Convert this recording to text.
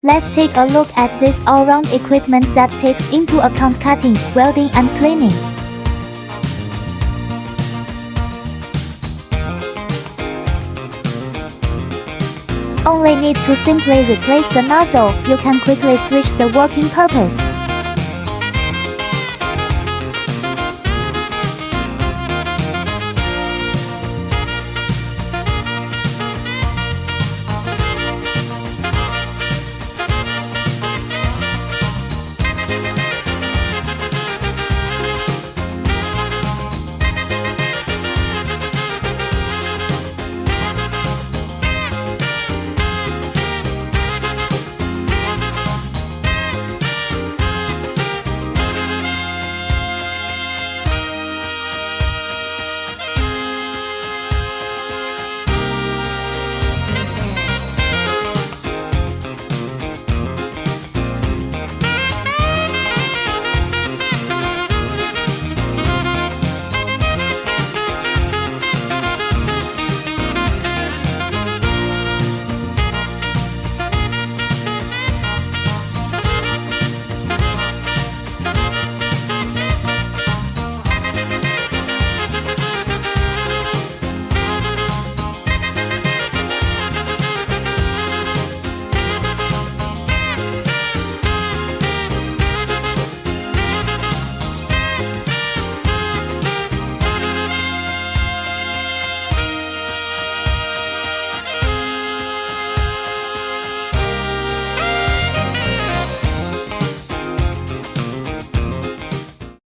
Let's take a look at this all-round equipment that takes into account cutting, welding and cleaning. Only need to simply replace the nozzle. You can quickly switch the working purpose.